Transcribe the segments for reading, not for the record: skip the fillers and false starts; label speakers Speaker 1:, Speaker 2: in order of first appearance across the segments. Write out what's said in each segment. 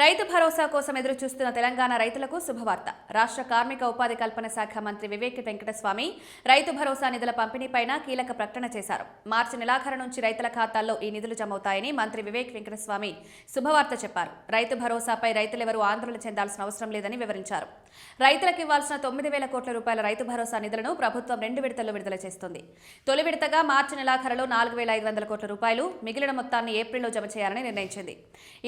Speaker 1: రైతు భరోసా కోసం ఎదురు చూస్తున్న తెలంగాణ రైతులకు శుభవార్త. రాష్ట్ర కార్మిక ఉపాధి కల్పన శాఖ మంత్రి వివేక్ వెంకటస్వామి రైతు భరోసా నిధుల పంపిణీపైన కీలక ప్రకటన చేశారు. మార్చి నెలాఖరు నుంచి రైతుల ఖాతాల్లో ఈ నిధులు జమవుతాయని మంత్రి వివేక్ వెంకటస్వామి శుభవార్త చెప్పారు. రైతు భరోసాపై రైతులెవరూ ఆందోళన చెందాల్సిన అవసరం లేదని వివరించారు. రైతులకు ఇవ్వాల్సిన 9,000 కోట్ల రూపాయల రైతు భరోసా నిధులను ప్రభుత్వం 2 విడతల్లో విడుదల చేస్తుంది. తొలి విడతగా మార్చి నెలాఖరులో 4,500 కోట్ల రూపాయలు, మిగిలిన మొత్తాన్ని ఏప్రిల్లో జమ చేయాలని నిర్ణయించింది.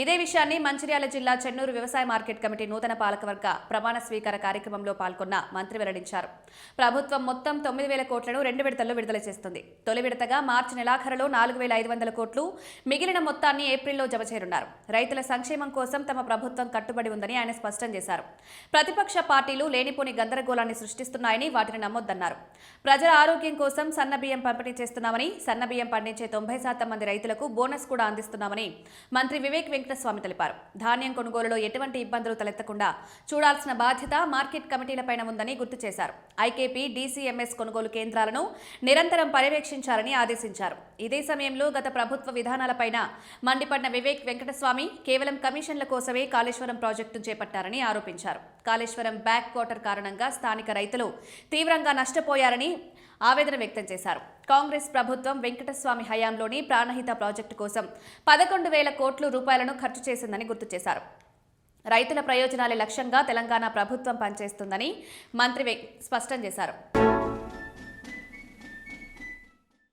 Speaker 1: ఇదే విషయాన్ని మంచిర్యాల జిల్లా చెన్నూరు వ్యవసాయ మార్కెట్ కమిటీ నూతన పాలకవర్గ ప్రమాణ స్వీకార కార్యక్రమంలో పాల్గొన్న మంత్రి వెల్లడించారు. ప్రభుత్వం మొత్తం 9,000 కోట్లను 2 విడతల్లో విడుదల చేస్తుంది. తొలి విడతగా మార్చి నెలాఖరులో 4,500 కోట్లు, మిగిలిన మొత్తాన్ని ఏప్రిల్లో జమ చేయనున్నారు. రైతుల సంక్షేమం కోసం తమ ప్రభుత్వం కట్టుబడి ఉందని ఆయన స్పష్టం చేశారు. ప్రతిపక్ష పార్టీలు లేనిపోని గందరగోళాన్ని సృష్టిస్తున్నాయని వాటిని నమ్మొద్దన్నారు. ప్రజల ఆరోగ్యం కోసం సన్నబియ్యం పంపిణీ చేస్తున్నామని, సన్నబియ్యం పండించే 90% మంది రైతులకు బోనస్ కూడా అందిస్తున్నామని మంత్రి వివేక్ వెంకటస్వామి తెలిపారు. ధాన్యం కొనుగోలులో ఎటువంటి ఇబ్బందులు తలెత్తకుండా చూడాల్సిన బాధ్యత మార్కెట్ కమిటీలపైన ఉందని గుర్తు చేశారు. ఐకేపీ, డీసీఎంఎస్ కొనుగోలు కేంద్రాలను నిరంతరం పర్యవేక్షించాలని ఆదేశించారు. ఇదే సమయంలో గత ప్రభుత్వ విధానాలపైన మండిపడిన వివేక్ వెంకటస్వామి కేవలం కమిషన్ల కోసమే కాళేశ్వరం ప్రాజెక్టును చేపట్టారని ఆరోపించారు. కాళేశ్వరం బ్యాక్ వాటర్ కారణంగా స్థానిక రైతులు తీవ్రంగా నష్టపోయారని ఆవేదన వ్యక్తం చేశారు. కాంగ్రెస్ ప్రభుత్వం వెంకటస్వామి హయాంలోని ప్రాణహిత ప్రాజెక్టు కోసం 11,000 కోట్ల రూపాయలను ఖర్చు చేసిందని గుర్తు చేశారు. రైతుల ప్రయోజనాలే లక్ష్యంగా తెలంగాణ ప్రభుత్వం పనిచేస్తుందని మంత్రి స్పష్టం చేశారు.